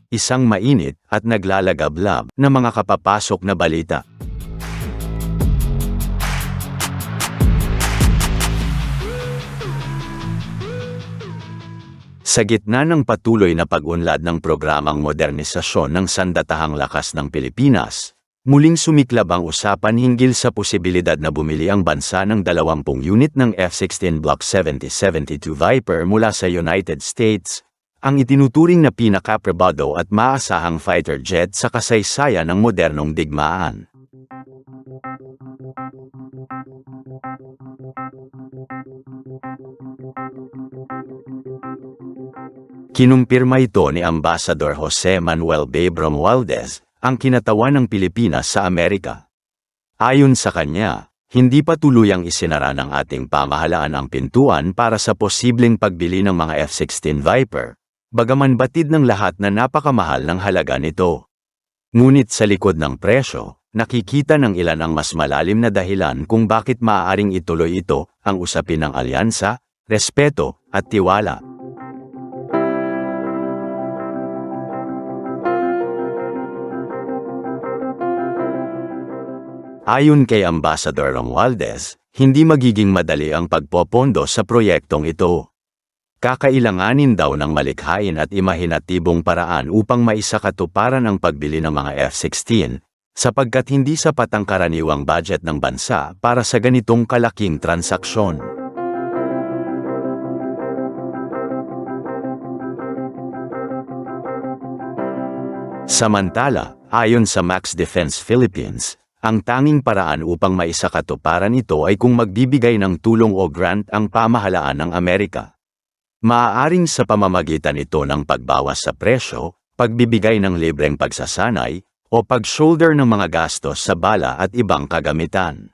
isang mainit at naglalagablab na mga kapapasok na balita. Sa gitna ng patuloy na pag-unlad ng programang modernisasyon ng sandatahang lakas ng Pilipinas, muling sumiklab ang usapan hinggil sa posibilidad na bumili ang bansa ng 20 unit ng F-16 Block 70-72 Viper mula sa United States, ang itinuturing na pinakaprobado at maasahang fighter jet sa kasaysayan ng modernong digmaan. Kinumpirma ito ni Ambassador Jose Manuel B. Romualdez, ang kinatawan ng Pilipinas sa Amerika. Ayon sa kanya, hindi pa tuluyang isinara ng ating pamahalaan ang pintuan para sa posibleng pagbili ng mga F-16 Viper, bagaman batid ng lahat na napakamahal ng halaga nito. Ngunit sa likod ng presyo, nakikita ng ilan ang mas malalim na dahilan kung bakit maaaring ituloy ito, ang usapin ng alyansa, respeto, at tiwala. Ayon kay Ambassador Romualdez, hindi magiging madali ang pagpopondo sa proyektong ito. Kakailanganin daw ng malikhain at imahinatibong paraan upang maisakatuparan ang pagbili ng mga F-16, sapagkat hindi sapat ang karaniwang budget ng bansa para sa ganitong kalaking transaksyon. Samantala, ayon sa Max Defense Philippines, ang tanging paraan upang maisakatuparan ito ay kung magbibigay ng tulong o grant ang pamahalaan ng Amerika. Maaaring sa pamamagitan ito ng pagbawas sa presyo, pagbibigay ng libreng pagsasanay, o pag-shoulder ng mga gastos sa bala at ibang kagamitan.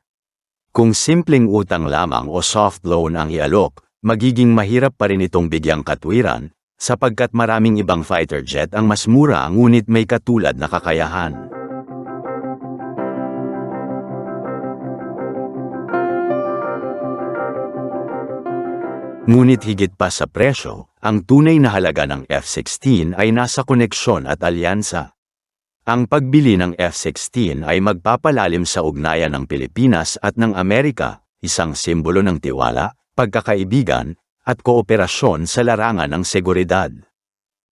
Kung simpleng utang lamang o soft loan ang ialok, magiging mahirap pa rin itong bigyang katwiran, sapagkat maraming ibang fighter jet ang mas mura ngunit may katulad na kakayahan. Ngunit higit pa sa presyo, ang tunay na halaga ng F-16 ay nasa koneksyon at alyansa. Ang pagbili ng F-16 ay magpapalalim sa ugnayan ng Pilipinas at ng Amerika, isang simbolo ng tiwala, pagkakaibigan, at kooperasyon sa larangan ng seguridad.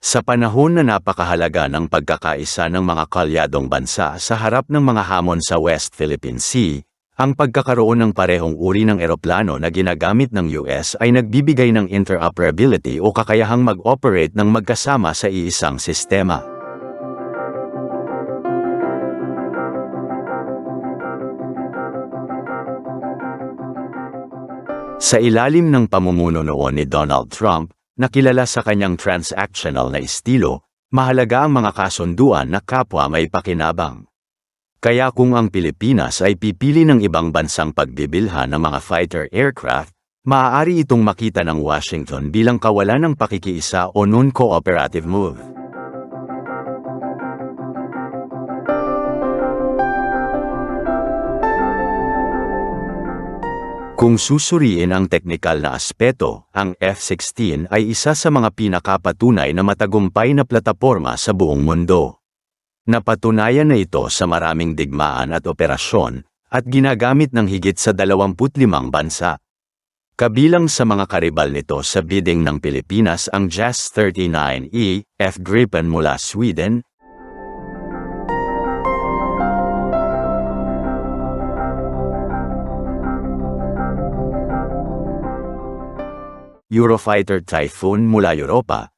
Sa panahon na napakahalaga ng pagkakaisa ng mga kalyadong bansa sa harap ng mga hamon sa West Philippine Sea, ang pagkakaroon ng parehong uri ng eroplano na ginagamit ng US ay nagbibigay ng interoperability o kakayahang mag-operate ng magkasama sa iisang sistema. Sa ilalim ng pamumuno noon ni Donald Trump, na kilala sa kanyang transactional na estilo, mahalaga ang mga kasunduan na kapwa may pakinabang. Kaya kung ang Pilipinas ay pipili ng ibang bansang pagbibilhan ng mga fighter aircraft, maaari itong makita ng Washington bilang kawalan ng pakikiisa o non-cooperative move. Kung susuriin ang teknikal na aspeto, ang F-16 ay isa sa mga pinakapatunay na matagumpay na plataporma sa buong mundo. Napatunayan na ito sa maraming digmaan at operasyon, at ginagamit ng higit sa 25 bansa. Kabilang sa mga karibal nito sa bidding ng Pilipinas ang JAS-39E, F Gripen mula Sweden, Eurofighter Typhoon mula Europa,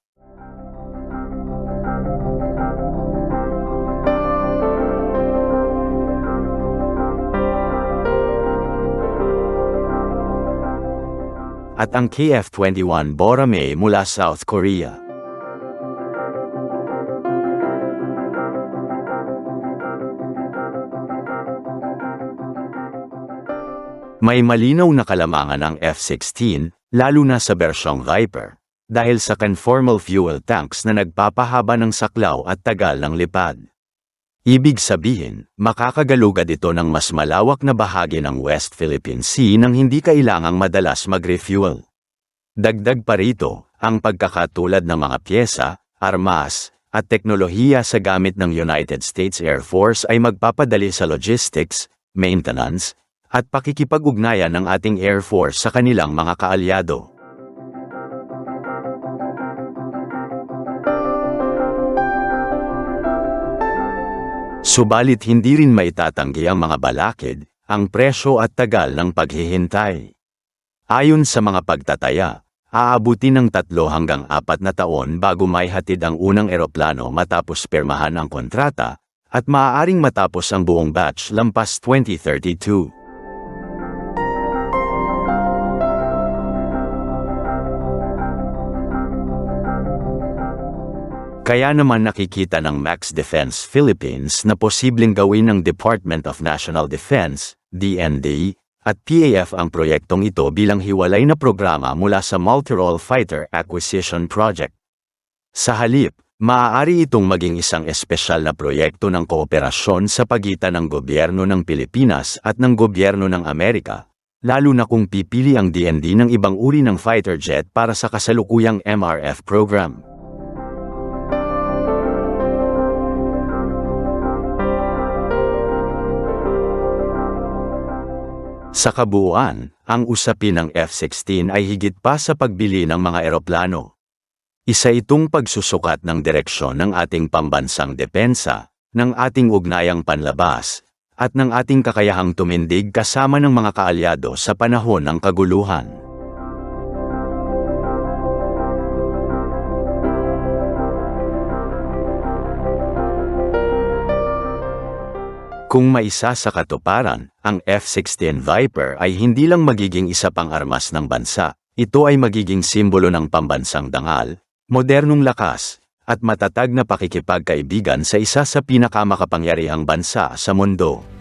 at ang KF-21 Boramae mula South Korea. May malinaw na kalamangan ang F-16, lalo na sa bersyong Viper, dahil sa conformal fuel tanks na nagpapahaba ng saklaw at tagal ng lipad. Ibig sabihin, makakagalugad ito ng mas malawak na bahagi ng West Philippine Sea nang hindi kailangang madalas mag-refuel. Dagdag pa rito, ang pagkakatulad ng mga pyesa, armas, at teknolohiya sa gamit ng United States Air Force ay magpapadali sa logistics, maintenance, at pakikipag-ugnayan ng ating Air Force sa kanilang mga kaalyado. Subalit hindi rin maitatanggi ang mga balakid, ang presyo at tagal ng paghihintay. Ayon sa mga pagtataya, aabuti ng 3 hanggang 4 na taon bago maihatid ang unang eroplano matapos pirmahan ang kontrata, at maaaring matapos ang buong batch lampas 2032. Kaya naman nakikita ng Max Defense Philippines na posibleng gawin ng Department of National Defense, DND, at PAF ang proyektong ito bilang hiwalay na programa mula sa Multirole Fighter Acquisition Project. Sa halip, maaari itong maging isang espesyal na proyekto ng kooperasyon sa pagitan ng gobyerno ng Pilipinas at ng gobyerno ng Amerika, lalo na kung pipili ang DND ng ibang uri ng fighter jet para sa kasalukuyang MRF program. Sa kabuuan, ang usapin ng F-16 ay higit pa sa pagbili ng mga eroplano. Isa itong pagsusukat ng direksyon ng ating pambansang depensa, ng ating ugnayang panlabas, at ng ating kakayahang tumindig kasama ng mga kaalyado sa panahon ng kaguluhan. Kung maisa sa katuparan, ang F-16 Viper ay hindi lang magiging isa pang armas ng bansa, ito ay magiging simbolo ng pambansang dangal, modernong lakas, at matatag na pakikipagkaibigan sa isa sa pinakamakapangyarihang bansa sa mundo.